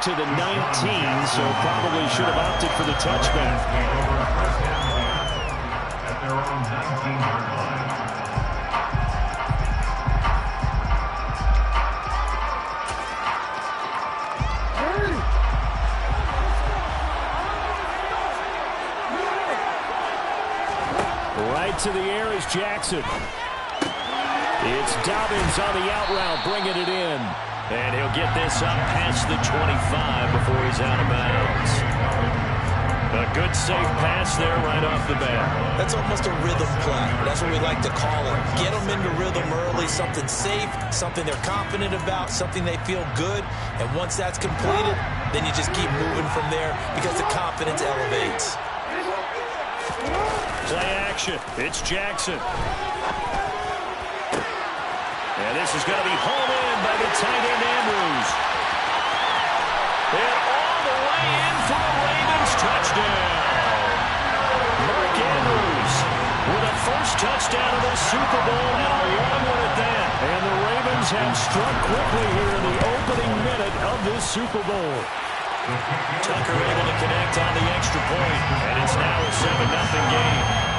to the 19, so probably should have opted for the touchback. At their own 19-yard line. Right to the air is Jackson. It's Dobbins on the out route, bringing it in. And he'll get this up past the 25 before he's out of bounds. A good, safe pass there right off the bat. That's almost a rhythm play. That's what we like to call it. Get them into rhythm early, something safe, something they're confident about, something they feel good. And once that's completed, then you just keep moving from there because the confidence elevates. Play action. It's Jackson. And this is going to be hauled in by the tight end Andrews. And all the way in for a Ravens touchdown. Mark Andrews with a first touchdown of the Super Bowl and a long one at that. And the Ravens have struck quickly here in the opening minute of this Super Bowl. Tucker able to connect on the extra point, and it's now a 7-0 game.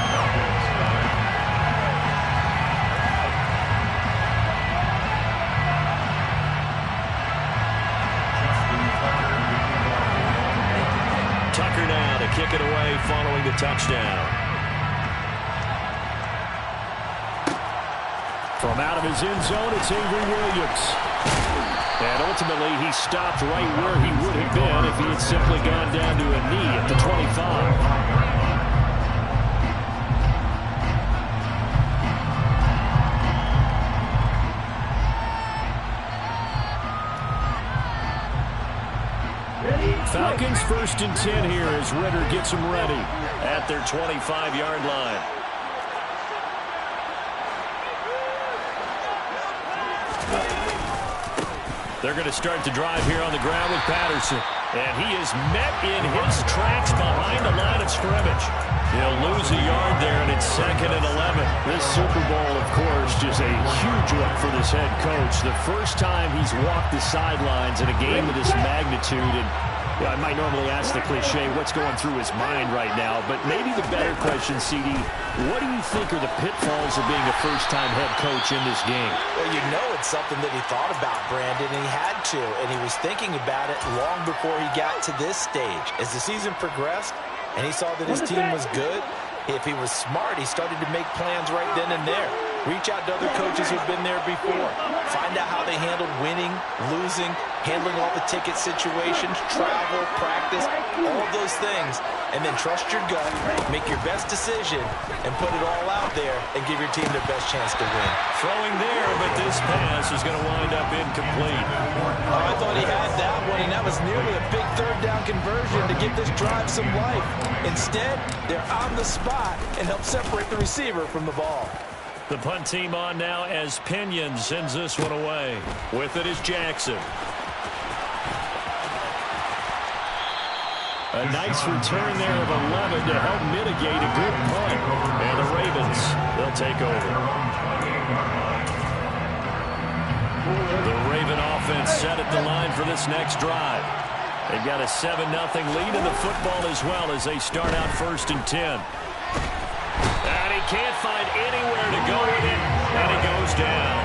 Tucker now to kick it away following the touchdown. From out of his end zone, it's Avery Williams. And ultimately, he stopped right where he would have been if he had simply gone down to a knee at the 25. Falcons 1st and 10 here as Ritter gets them ready at their 25-yard line. They're going to start the drive here on the ground with Patterson. And he is met in his tracks behind the line of scrimmage. He'll lose a yard there, and it's 2nd and 11. This Super Bowl, of course, just a huge one for this head coach. The first time he's walked the sidelines in a game of this magnitude. And I might normally ask the cliche, what's going through his mind right now? But maybe the better question, CD, what do you think are the pitfalls of being a first-time head coach in this game? Well, you know it's something that he thought about, Brandon, and he had to. And he was thinking about it long before he got to this stage. As the season progressed and he saw that his team was good, if he was smart, he started to make plans right then and there. Reach out to other coaches who've been there before. Find out how they handled winning, losing, handling all the ticket situations, travel, practice, all of those things. And then trust your gut, make your best decision, and put it all out there and give your team their best chance to win. Throwing there, but this pass is going to wind up incomplete. Oh, I thought he had that one, and that was nearly a big third-down conversion to give this drive some life. Instead, they're on the spot and help separate the receiver from the ball. The punt team on now as Pinion sends this one away. With it is Jackson. A nice return there of 11 to help mitigate a good punt. And the Ravens, they'll take over. The Raven offense set at the line for this next drive. They've got a 7-0 lead in the football as well as they start out 1st and 10. And he can't find anywhere to go with it, and he goes down.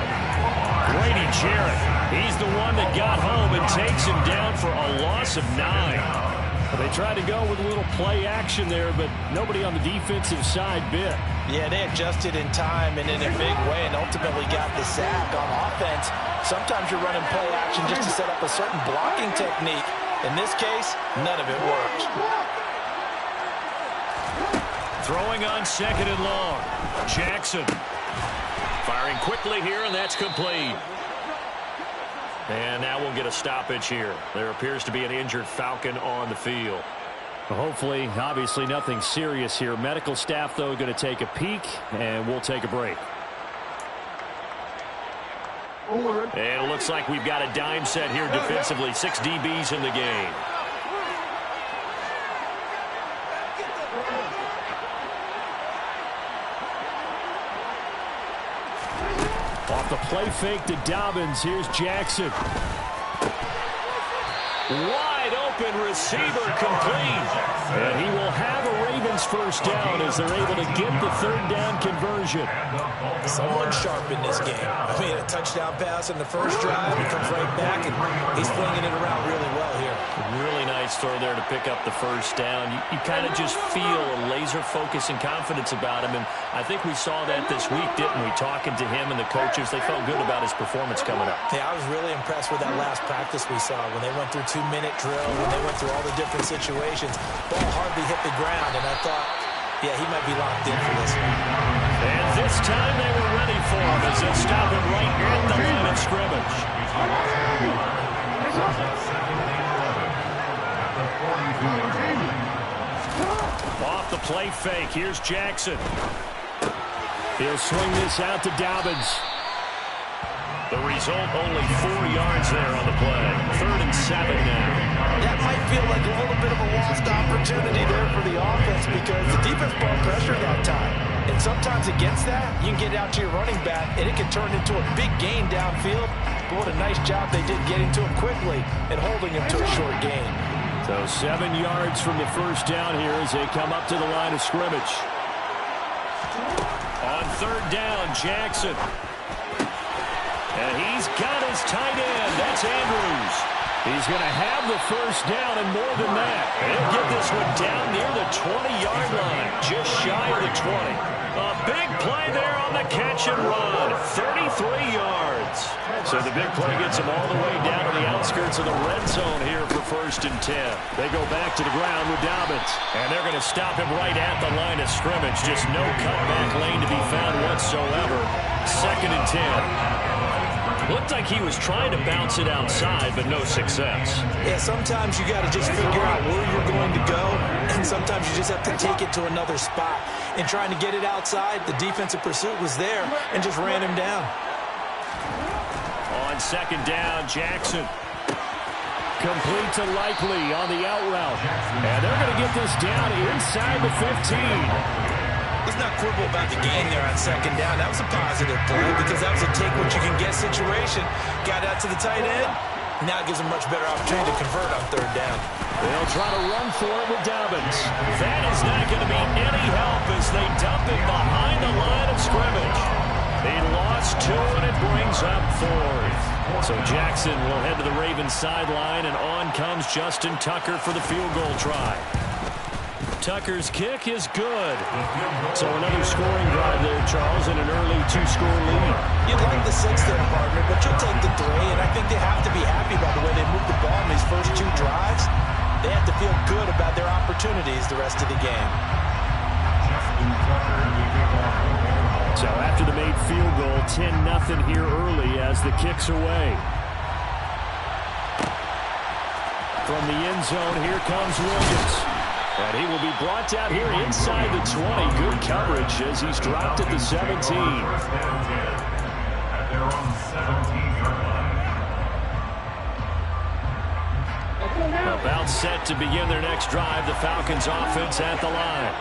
Grady Jarrett, he's the one that got home and takes him down for a loss of 9. They tried to go with a little play action there, but nobody on the defensive side bit. Yeah, they adjusted in time and in a big way and ultimately got the sack. On offense, sometimes you're running play action just to set up a certain blocking technique. In this case, none of it worked. Throwing on 2nd and long. Jackson firing quickly here, and that's complete. And now we'll get a stoppage here. There appears to be an injured Falcon on the field. Hopefully, obviously nothing serious here. Medical staff, though, going to take a peek, and we'll take a break. And it looks like we've got a dime set here defensively. 6 DBs in the game. Off the play fake to Dobbins. Here's Jackson. Wide wide open receiver complete. And he will have a Ravens first down as they're able to get the third down conversion. Someone sharp in this game. I mean, a touchdown pass in the first drive. He comes right back, and he's flinging it around really well here. Really nice throw there to pick up the first down. You kind of just feel a laser focus and confidence about him, and I think we saw that this week, didn't we? Talking to him and the coaches, they felt good about his performance coming up. Yeah, I was really impressed with that last practice we saw when they went through 2-minute drill, when they went through all the different situations. Ball hardly hit the ground, and I thought, yeah, he might be locked in for this one. And this time they were ready for him as they stop him right at the line of scrimmage. Off the play fake, here's Jackson. He'll swing this out to Dobbins. The result, only 4 yards there on the play. 3rd and 7 now. That might feel like a little bit of a lost opportunity there for the offense because the defense brought pressure that time. And sometimes against that, you can get out to your running back, and it can turn into a big gain downfield. But what a nice job they did getting to him quickly and holding him to a short gain. So 7 yards from the first down here as they come up to the line of scrimmage. On 3rd down, Jackson. And he's got his tight end. That's Andrews. He's going to have the first down and more than that. He'll get this one down near the 20-yard line, just shy of the 20. A big play there on the catch and run, 33 yards. So the big play gets him all the way down to the outskirts of the red zone here for 1st and 10. They go back to the ground with Dobbins, and they're going to stop him right at the line of scrimmage. Just no cutback lane to be found whatsoever. 2nd and 10. Looked like he was trying to bounce it outside, but no success. Yeah, sometimes you got to just figure out where you're going to go, and sometimes you just have to take it to another spot. And trying to get it outside, the defensive pursuit was there and just ran him down. On 2nd down, Jackson. Complete to Likely on the out route. And they're going to get this down inside the 15. Let's not quibble about the gain there on 2nd down. That was a positive play because that was a take-what-you-can-get situation. Got out to the tight end. Now it gives them much better opportunity to convert on 3rd down. They'll try to run for it with Dobbins. That is not going to be any help as they dump it behind the line of scrimmage. He lost 2, and it brings up 4th. So Jackson will head to the Ravens sideline, and on comes Justin Tucker for the field goal try. Tucker's kick is good. So another scoring drive there, Charles, and an early 2-score lead. You'd like the 6 there, partner, but you'll take the 3, and I think they have to be happy by the way they moved the ball in these first 2 drives. They have to feel good about their opportunities the rest of the game. So after the made field goal, 10-0 here early as the kick's away. From the end zone, here comes Williams. And he will be brought down here inside the 20. Good coverage as he's dropped at the 17. About set to begin their next drive, the Falcons offense at the line.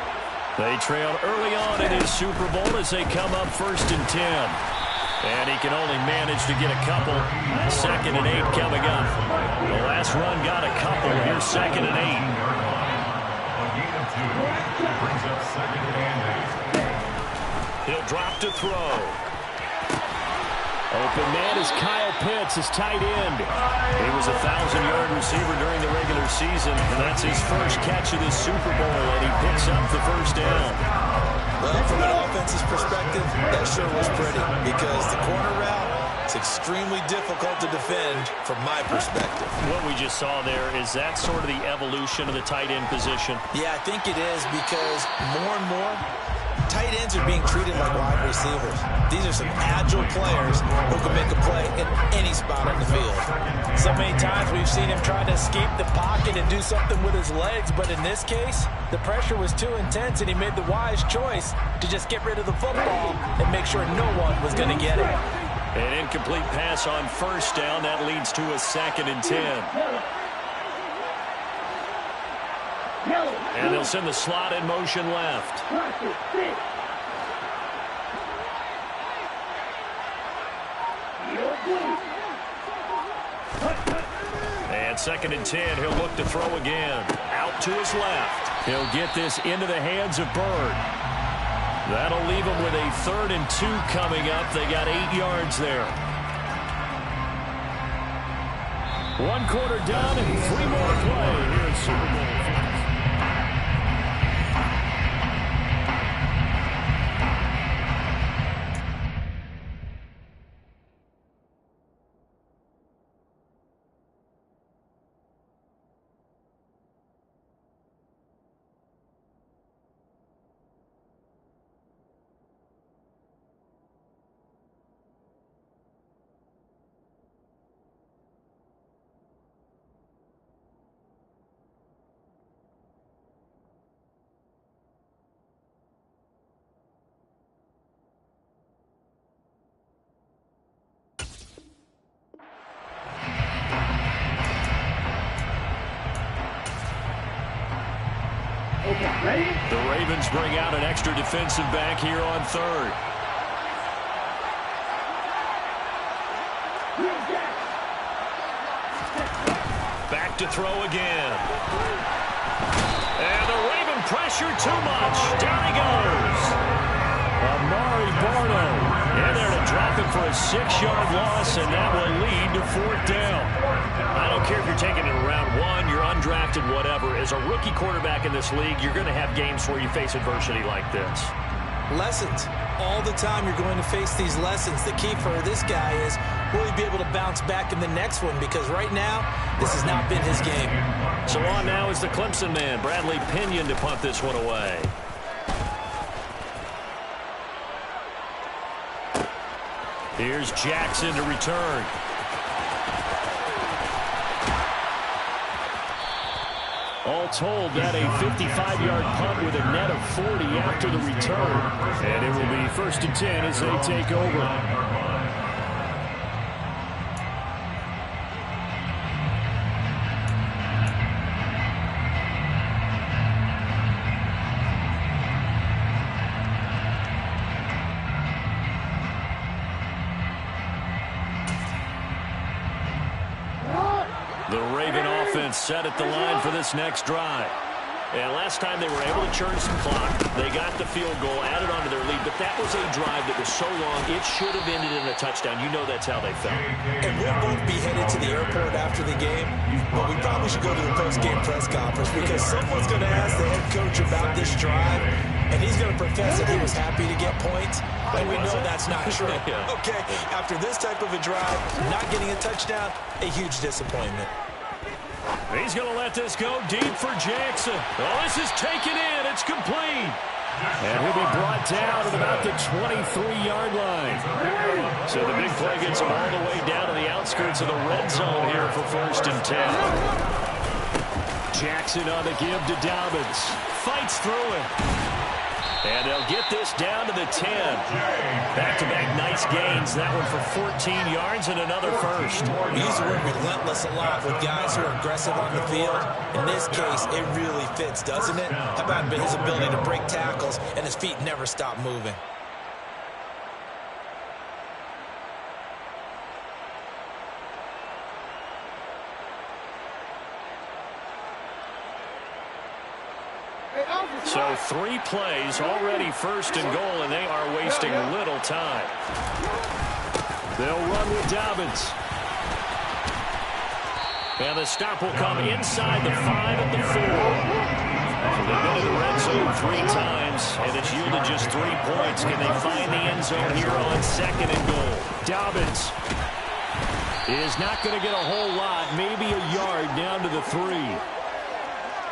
They trailed early on in his Super Bowl as they come up 1st and 10. And he can only manage to get a couple. 2nd and 8 coming up. The last run got a couple. Here's 2nd and 8. He'll drop to throw. Open man is Kyle Pitts, his tight end. He was a 1,000-yard receiver during the regular season, and that's his first catch of this Super Bowl, and he picks up the first down. Well, from an offense's perspective, that sure was pretty because the corner route, it's extremely difficult to defend from my perspective. What we just saw there, is that sort of the evolution of the tight end position? Yeah, I think it is because more and more, tight ends are being treated like wide receivers. These are some agile players who can make a play in any spot on the field. So many times we've seen him try to escape the pocket and do something with his legs, but in this case, the pressure was too intense and he made the wise choice to just get rid of the football and make sure no one was going to get it. An incomplete pass on 1st down. That leads to a 2nd and 10. And they'll send the slot in motion left. And 2nd and 10. He'll look to throw again. Out to his left. He'll get this into the hands of Byrd. That'll leave him with a 3rd and 2 coming up. They got 8 yards there. 1 quarter down and 3 more to play here at Super Bowl. The Ravens bring out an extra defensive back here on 3rd. Back to throw again. And the Raven pressure too much. Down he goes. Amari Barno in there to drop it for a 6-yard loss, and that will lead to 4th down. I don't care if you're taking it in round 1, you're undrafted, whatever. As a rookie quarterback in this league, you're going to have games where you face adversity like this. Lessons. All the time you're going to face these lessons. The key for this guy is, will he be able to bounce back in the next one? Because right now, this has not been his game. So on now is the Clemson man, Bradley Pinion, to punt this one away. Here's Jackson to return. All told, that a 55-yard punt with a net of 40 after the return. And it will be 1st and 10 as they take over. Set at the line for this next drive. And last time they were able to churn some clock. They got the field goal, added on to their lead, but that was a drive that was so long, it should have ended in a touchdown. You know that's how they felt. And we'll both be headed to the airport after the game, but we probably should go to the post-game press conference because someone's going to ask the head coach about this drive, and he's going to profess that he was happy to get points, and we know that's not true. Okay, after this type of a drive, not getting a touchdown, a huge disappointment. He's going to let this go deep for Jackson. Oh, this is taken in. It's complete. And he'll be brought down at about the 23-yard line. So the big play gets him all the way down to the outskirts of the red zone here for 1st and 10. Jackson on the give to Dobbins. Fights through it. And they'll get this down to the 10. Back-to-back nice gains. That one for 14 yards and another first. We use the word relentless a lot with guys who are aggressive on the field. In this case, it really fits, doesn't it? How about his ability to break tackles and his feet never stop moving? So 3 plays, already 1st and goal, and they are wasting little time. They'll run with Dobbins. And the stop will come inside the 5 at the 4. So they've been in the red zone 3 times, and it's yielded just 3 points. Can they find the end zone here on 2nd and goal? Dobbins is not going to get a whole lot, maybe a yard down to the 3.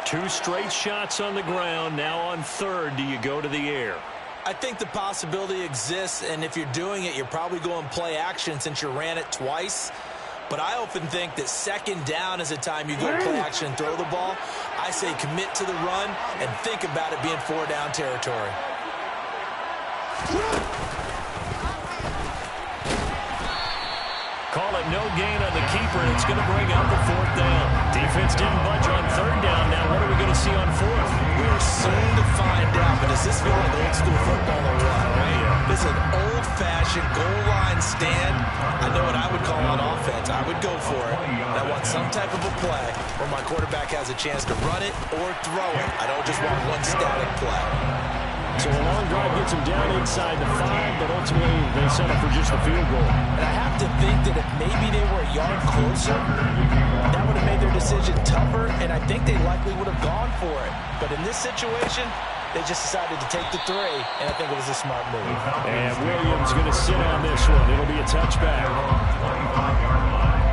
2 straight shots on the ground. Now on 3rd, do you go to the air? I think the possibility exists, and if you're doing it, you're probably going play action since you ran it twice. But I often think that 2nd down is a time you go play action and throw the ball. I say commit to the run and think about it being 4-down territory. Call it no gain on the keeper, and it's going to bring up the 4th down. Defense didn't budge on 3rd down. Now what are we going to see on fourth? We're soon to find out, but does this feel like old school football or what, right? This is an old-fashioned goal line stand. I know what I would call on offense. I would go for it. And I want some type of a play where my quarterback has a chance to run it or throw it. I don't just want one static play. So a long drive gets them down inside the 5, but ultimately they settle for just the field goal. And I have to think that if maybe they were a yard closer, that would have made their decision tougher, and I think they likely would have gone for it. But in this situation, they just decided to take the 3, and I think it was a smart move. And Williams going to sit on this one. It'll be a touchback. 25-yard line.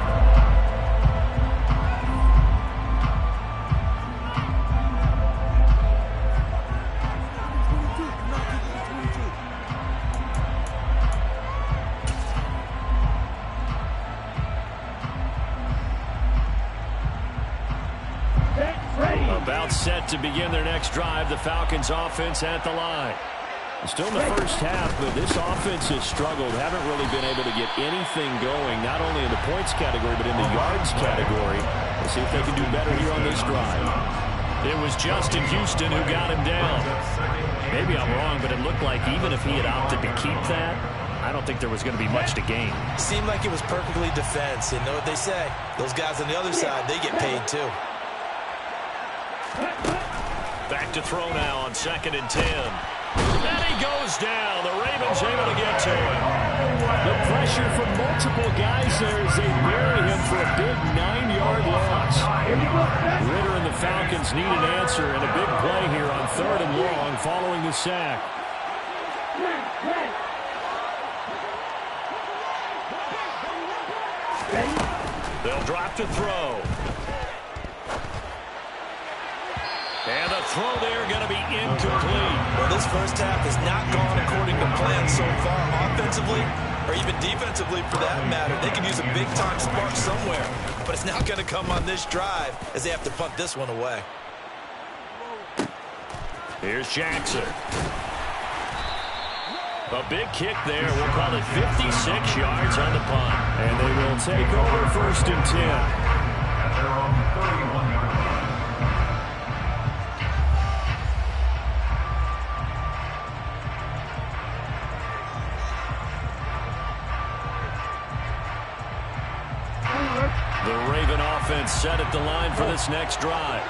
About set to begin their next drive. The Falcons offense at the line. Still in the first half, but this offense has struggled. Haven't really been able to get anything going, not only in the points category, but in the yards category. We'll see if they can do better here on this drive. It was Justin Houston who got him down. Maybe I'm wrong, but it looked like even if he had opted to keep that, I don't think there was going to be much to gain. Seemed like it was perfectly defense. And know what they say? Those guys on the other side, they get paid too. Back to throw now on 2nd and 10. And he goes down. The Ravens able to get to him. The pressure from multiple guys there as they bury him for a big 9-yard loss. Ritter and the Falcons need an answer and a big play here on 3rd and long following the sack. They'll drop to throw. And the throw there going to be incomplete. Well, this first half has not gone according to plan so far offensively or even defensively for that matter. They can use a big-time spark somewhere, but it's not going to come on this drive as they have to punt this one away. Here's Jackson. A big kick there. We'll call it 56 yards on the punt. And they will take over 1st and 10. At their own 31-yard line. The Raven offense set at the line for this next drive.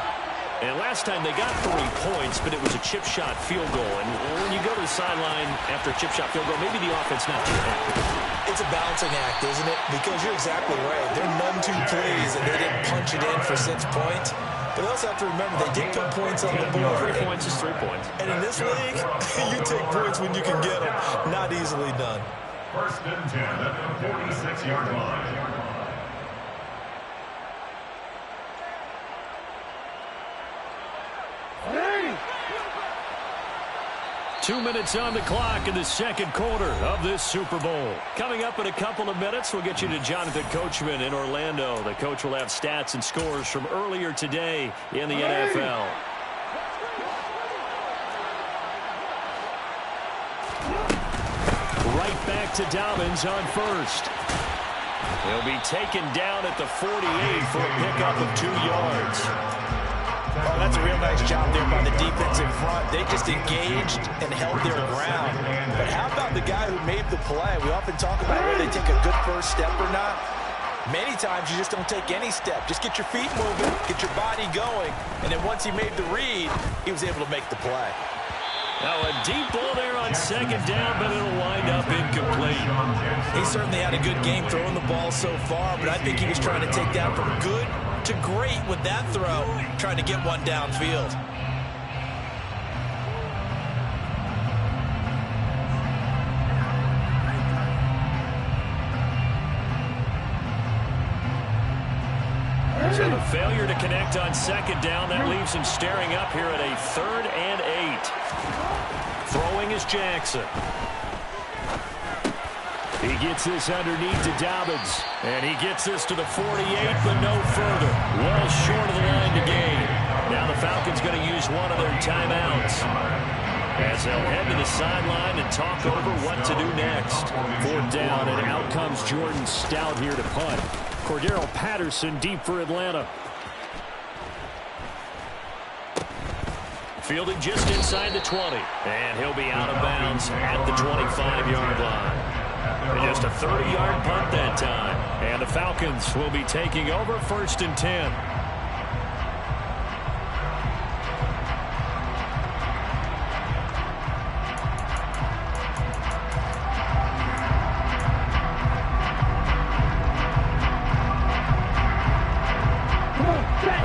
And last time they got 3 points, but it was a chip shot field goal. And when you go to the sideline after a chip shot field goal, maybe the offense not too happy. It's a balancing act, isn't it? Because you're exactly right. They're none too pleased and they didn't punch it in for 6 points. But they also have to remember they did put points on the board. 3 points is 3 points. And in this league, you take points when you can get them. Not easily done. 1st and 10 at the 46-yard line. 2 minutes on the clock in the 2nd quarter of this Super Bowl. Coming up in a couple of minutes, we'll get you to Jonathan Coachman in Orlando. The coach will have stats and scores from earlier today in the NFL. Right back to Dobbins on 1st. He'll be taken down at the 48 for a pickup of 2 yards. Oh, that's a real nice job there by the defense in front. They just engaged and held their ground. But how about the guy who made the play? We often talk about whether they take a good first step or not. Many times you just don't take any step. Just get your feet moving, get your body going, and then once he made the read, he was able to make the play. Now a deep ball there on 2nd down, but it'll wind up incomplete. He certainly had a good game throwing the ball so far, but I think he was trying to take that from good to great with that throw, trying to get one downfield. So the failure to connect on 2nd down, that leaves him staring up here at a 3rd and 8. Throwing is Jackson. He gets this underneath to Dobbins. And he gets this to the 48, but no further. Well short of the line to gain. Now the Falcons going to use one of their timeouts, as they'll head to the sideline and talk over what to do next. 4th down, and out comes Jordan Stout here to punt. Cordero Patterson deep for Atlanta. Fielding just inside the 20. And he'll be out of bounds at the 25-yard line. And just a 30-yard punt that time. And the Falcons will be taking over 1st and 10.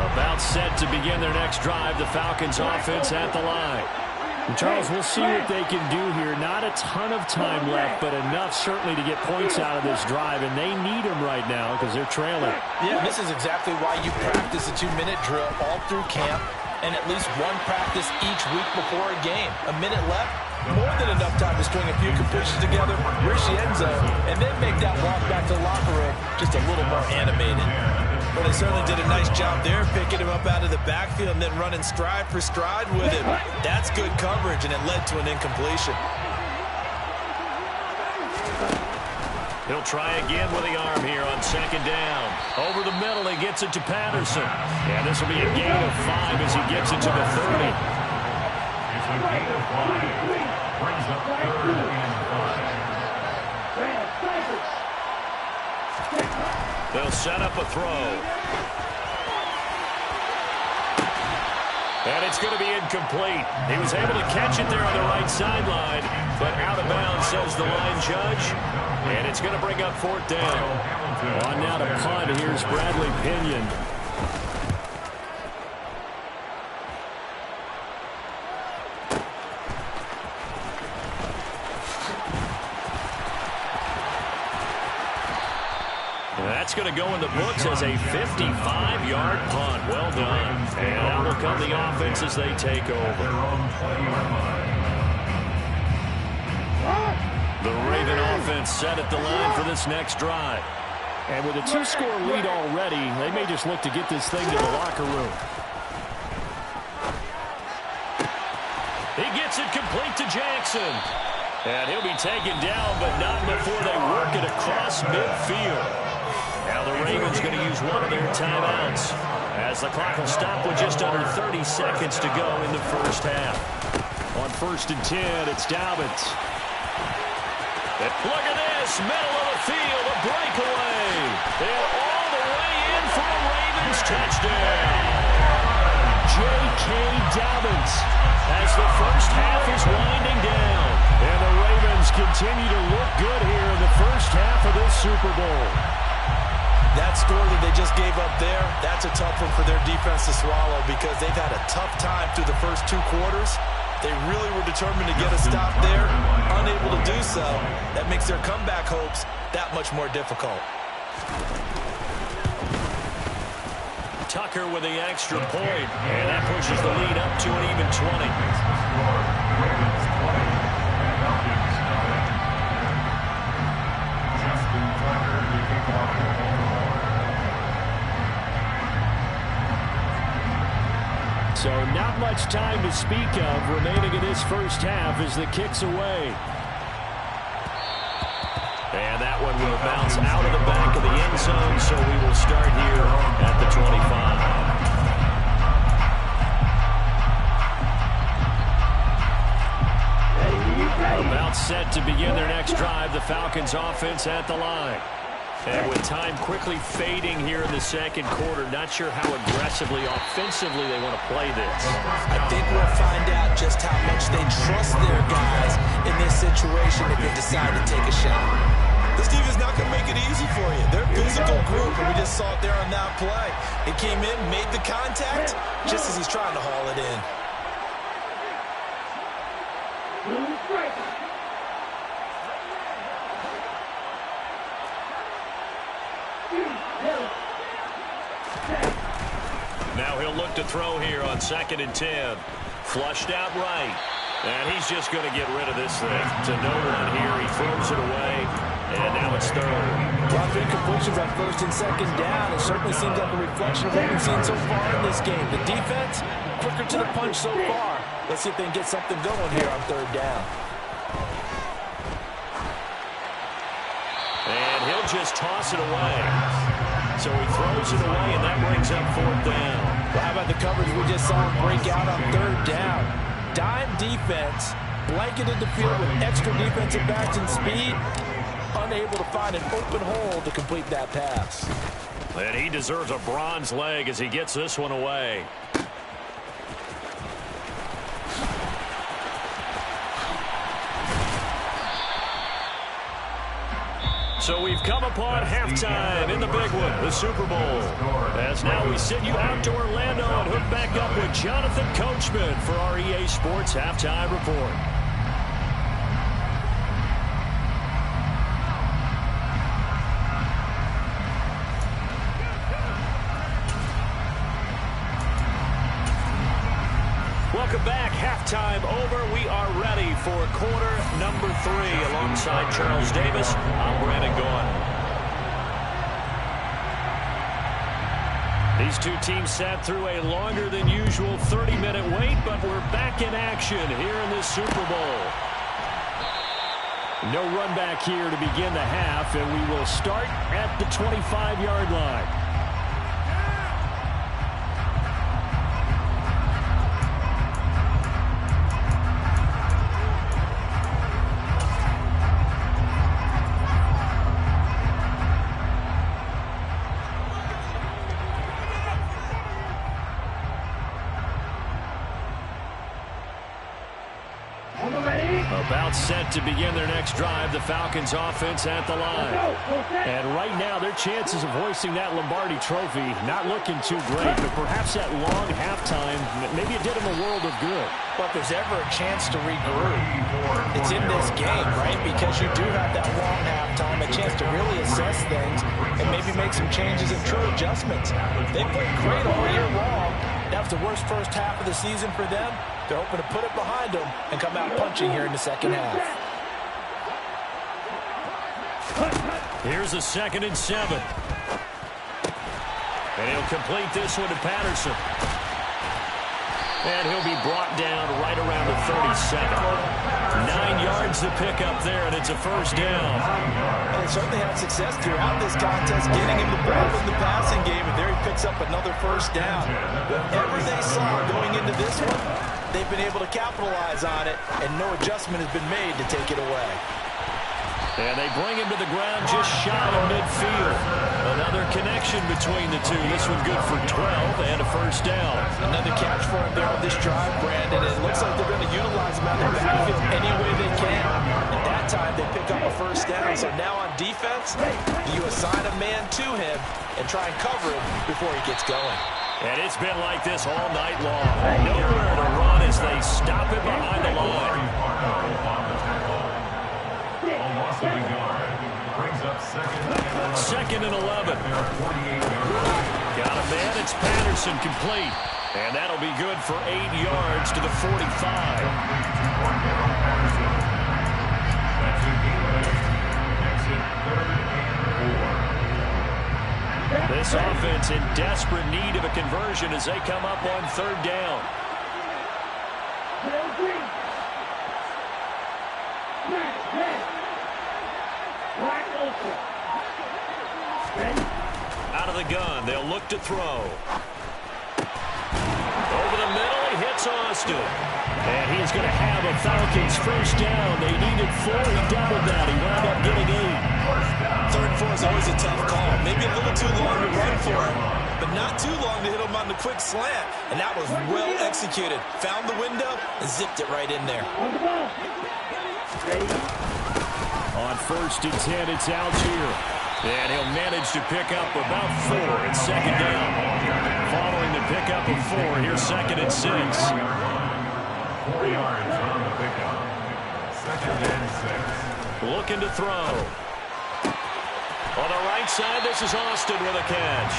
About set to begin their next drive, the Falcons offense at the line. And Charles, we'll see what they can do here. Not a ton of time left, but enough certainly to get points out of this drive, and they need them right now because they're trailing. Yeah, this is exactly why you practice a 2-minute drill all through camp and at least one practice each week before a game. A minute left, more than enough time to string a few completions together, reach the end zone, and then make that walk back to the locker room just a little more animated. Well, they certainly did a nice job there, picking him up out of the backfield and then running stride for stride with him. That's good coverage, and it led to an incompletion. He'll try again with the arm here on 2nd down. Over the middle, he gets it to Patterson. Yeah, this will be a gain of 5 as he gets it to the 30. It's a gain of 5. Brings up 3rd and 5. They'll set up a throw. And it's going to be incomplete. He was able to catch it there on the right sideline, but out of bounds, says the line judge. And it's going to bring up 4th down. On now to punt, here's Bradley Pinion. That's going to go in the books as a 55-yard punt. Well done. And out will come the offense as they take over. The Raven offense set at the line for this next drive. And with a 2-score lead already, they may just look to get this thing to the locker room. He gets it complete to Jackson. And he'll be taken down, but not before they work it across midfield. Now the Ravens going to use one of their timeouts as the clock will stop with just under 30 seconds to go in the first half. On 1st and 10, it's Dobbins. And look at this, middle of the field, a breakaway. And all the way in for a Ravens touchdown. J.K. Dobbins as the first half is winding down. And the Ravens continue to look good here in the first half of this Super Bowl. That score that they just gave up there, that's a tough one for their defense to swallow because they've had a tough time through the first 2 quarters. They really were determined to get a stop there, unable to do so. That makes their comeback hopes that much more difficult. Tucker with the extra point, and that pushes the lead up to an even 20. So not much time to speak of remaining in this first half as the kick's away. And that one will bounce out of the back of the end zone, so we will start here at the 25. About set to begin their next drive, the Falcons offense at the line. And with time quickly fading here in the second quarter, not sure how aggressively, offensively they want to play this. I think we'll find out just how much they trust their guys in this situation if they decide to take a shot. This defense is not going to make it easy for you. They're a physical group, and we just saw it there on that play. He came in, made the contact, just as he's trying to haul it in. Now he'll look to throw here on 2nd and 10. Flushed out right. And he's just going to get rid of this thing. To no one here. He throws it away. And now it's 3rd. A lot of incompletions on 1st and 2nd down. It certainly seems like a reflection of what we've seen so far in this game. The defense, quicker to the punch so far. Let's see if they can get something going here on 3rd down. And he'll just toss it away. So he throws it away, and that brings up 4th down. Well, how about the coverage we just saw him break out on third down? Dime defense, blanketed the field with extra defensive backs and speed, unable to find an open hole to complete that pass. And he deserves a bronze leg as he gets this one away. So we've come upon halftime in the big one, the Super Bowl. As now we send you out to Orlando and hook back up with Jonathan Coachman for our EA Sports Halftime Report. Welcome back. Halftime over. We are ready for quarter number 3. Alongside Charles Davis, I'm Brandon Gaudin. These two teams sat through a longer than usual 30-minute wait, but we're back in action here in this Super Bowl. No run back here to begin the half, and we will start at the 25-yard line. About set to begin their next drive, the Falcons offense at the line. And right now, their chances of hoisting that Lombardi trophy not looking too great, but perhaps that long halftime, maybe it did them a world of good. But if there's ever a chance to regroup, it's in this game, right? Because you do have that long halftime, a chance to really assess things and maybe make some changes and true adjustments. They played great all year long. That was the worst first half of the season for them. They're hoping to put it behind them and come out punching here in the second half. Here's a 2nd and 7. And he'll complete this one to Patterson. And he'll be brought down right around the 37. 9 yards to pick up there, and it's a first down. And they certainly had success throughout this contest, getting him the ball in the passing game, and there he picks up another first down. Whatever they saw going into this one, they've been able to capitalize on it, and no adjustment has been made to take it away. And they bring him to the ground just shy of midfield. Another connection between the two. This one good for 12 and a first down. Another catch for him there on this drive, Brandon. It looks like they're going to utilize him out of the backfield any way they can. At that time, they pick up a first down. So now on defense, you assign a man to him and try and cover him before he gets going. And it's been like this all night long. Nowhere to run as they stop him behind the line. Second and 11. Got a man. It's Patterson complete. And that'll be good for 8 yards to the 45. This offense in desperate need of a conversion as they come up on third down. Out of the gun, they'll look to throw. Over the middle, he hits Austin. And he's going to have a Falcons first down. They needed 4, he doubled that. He wound up getting 8. 3rd and 4 is always a tough call. Maybe a little too long to run for him, but not too long to hit him on the quick slant. And that was well executed. Found the window and zipped it right in there. On 1st and 10, it's Algier. And he'll manage to pick up about 4 at second down. Following the pickup of 4, here's 2nd and 6. 4 yards on the pickup. 2nd and 6. Looking to throw. On the right side, this is Austin with a catch.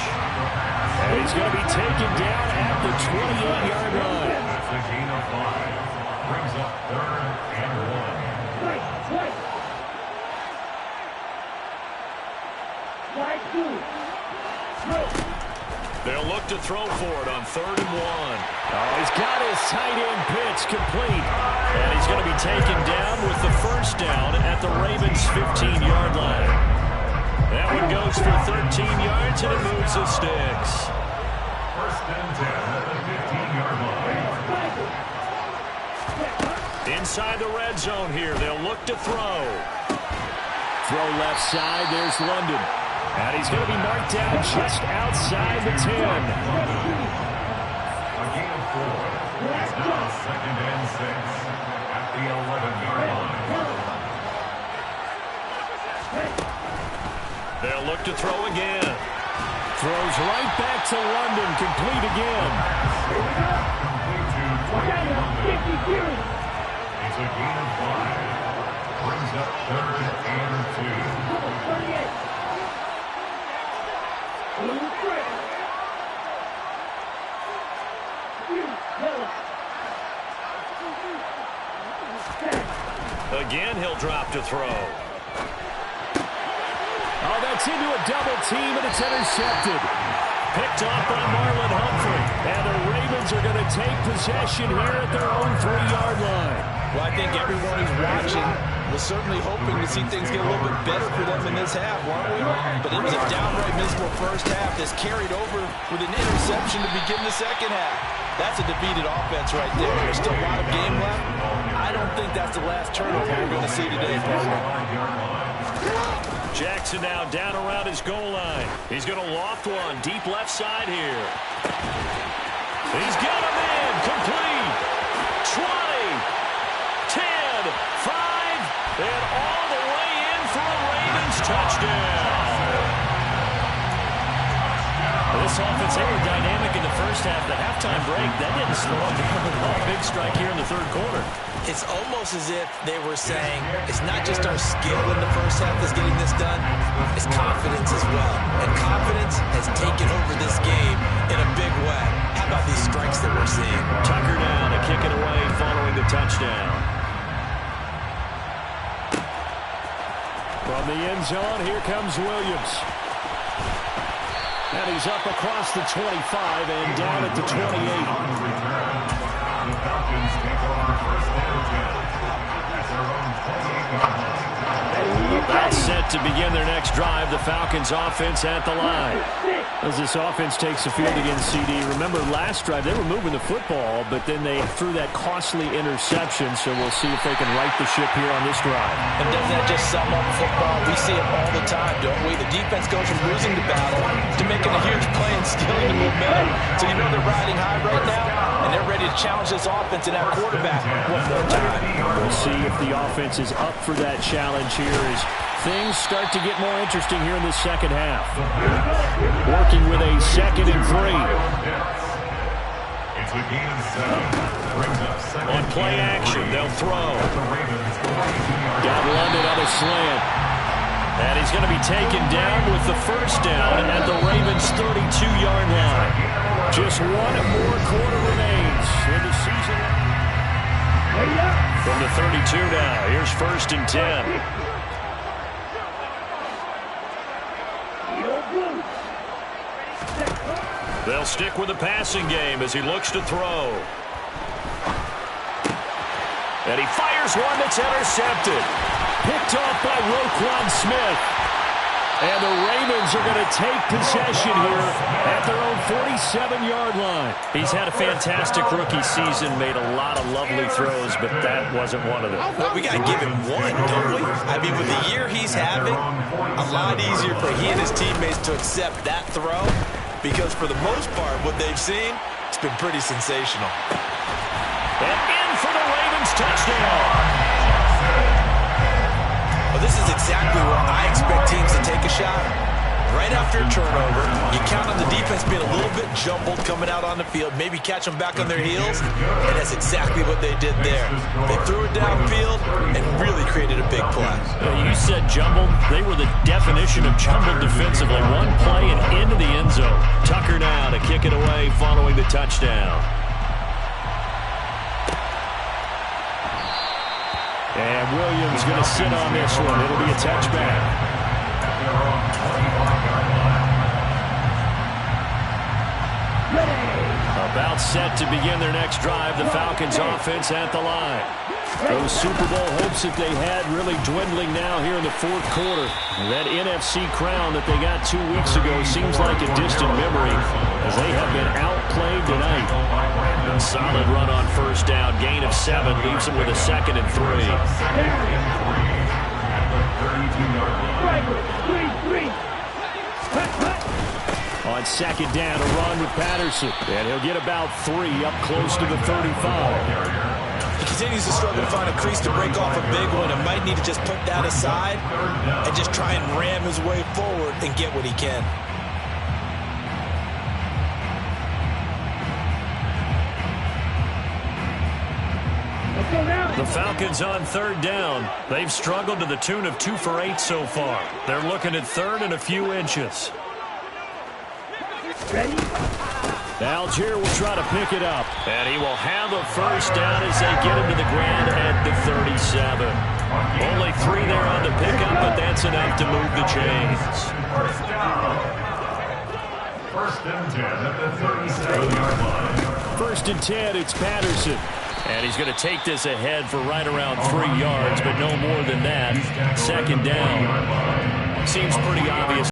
And he's going to be taken down at the 28-yard line. That's a gain of 5. Brings up 3rd and 1. They'll look to throw for it on 3rd and 1. Oh, he's got his tight end pitch complete. And he's going to be taken down with the first down at the Ravens' 15-yard line. That one goes for 13 yards, and it moves the sticks. 1st and 10. at the 15-yard line. Inside the red zone here. They'll look to throw. Throw left side. There's London. And he's going to be marked down just outside the 10. A gain of 4. It's now 2nd and 6 at the 11-yard line. They'll look to throw again. Throws right back to London. Complete again. Complete to London. It's a gain of 5. Brings up 3rd and 2. Again, he'll drop to throw. Oh, that's into a double team, and it's intercepted. Picked off by Marlon Humphrey. And the Ravens are going to take possession here at their own 3-yard line. Well, I think everyone who's watching was certainly hoping to see things get a little bit better for them in this half, weren't we? But it was a downright miserable first half that's carried over with an interception to begin the second half. That's a defeated offense right there. There's still a lot of game left. I don't think that's the last turnover we're going to see today, partner. Jackson now down around his goal line. He's going to loft one deep left side here. He's got him in. Complete. 20, 10, 5, and all the way in for a Ravens touchdown. This offense, they were dynamic in the first half. The halftime break, that didn't slow them down at all. Big strike here in the third quarter. It's almost as if they were saying, it's not just our skill in the first half that's getting this done, it's confidence as well. And confidence has taken over this game in a big way. How about these strikes that we're seeing? Tucker down to kick it away following the touchdown. From the end zone, here comes Williams. And he's up across the 25 and down at the 28. The Falcons take over 1st and 10 at their own 28-yard line. About set to begin their next drive. The Falcons offense at the line. As this offense takes the field against CD. Remember last drive they were moving the football, but then they threw that costly interception. So we'll see if they can right the ship here on this drive. And doesn't that just sum up football? We see it all the time, don't we? The defense goes from losing the battle to making a huge play and stealing the momentum. So you know they're riding high right now, and they're ready to challenge this offense and that quarterback one more time. We'll see if the offense is up for that challenge here as things start to get more interesting here in the second half. Working with a 2nd and 3. It's a gain of 7. Brings up 2nd. On play action, they'll throw. Got London on a slant. And he's going to be taken down with the first down at the Ravens' 32-yard line. Just one more quarter remains in the season. From the 32 now, here's 1st and 10. They'll stick with the passing game as he looks to throw. And he fires one that's intercepted. Picked off by Roquan Smith. And the Ravens are going to take possession here at their own 47-yard line. He's had a fantastic rookie season, made a lot of lovely throws, but that wasn't one of them. Well, we got to give him one, don't we? I mean, with the year he's having, a lot easier for he and his teammates to accept that throw because for the most part, what they've seen, it's been pretty sensational. And in for the Ravens touchdown. Well, this is exactly where I expect teams to take a shot. Right after a turnover, you count on the defense being a little bit jumbled coming out on the field, maybe catch them back on their heels, and that's exactly what they did there. They threw it downfield and really created a big play. You said jumbled. They were the definition of jumbled defensively. One play and into the end zone. Tucker now to kick it away following the touchdown. And Williams going to sit on this one. It'll be a touchback. About set to begin their next drive. The Falcons offense at the line. Those Super Bowl hopes that they had really dwindling now here in the fourth quarter. That NFC crown that they got 2 weeks ago seems like a distant memory as they have been outplayed tonight. Solid run on first down. Gain of 7 leaves them with a 2nd and 3. On 2nd down, a run with Patterson. And he'll get about 3 up close to the 35. He continues to struggle to find a crease to break off a big one and might need to just put that aside and just try and ram his way forward and get what he can. The Falcons on 3rd down. They've struggled to the tune of 2 for 8 so far. They're looking at 3rd and a few inches. Ready? Algier will try to pick it up. And he will have a first down as they get him to the ground at the 37. Only 3 there on the pickup, but that's enough to move the chains. First down. 1st and 10 at the 37-yard line. 1st and 10, it's Patterson. And he's going to take this ahead for right around 3 yards, but no more than that. 2nd down. Seems pretty obvious.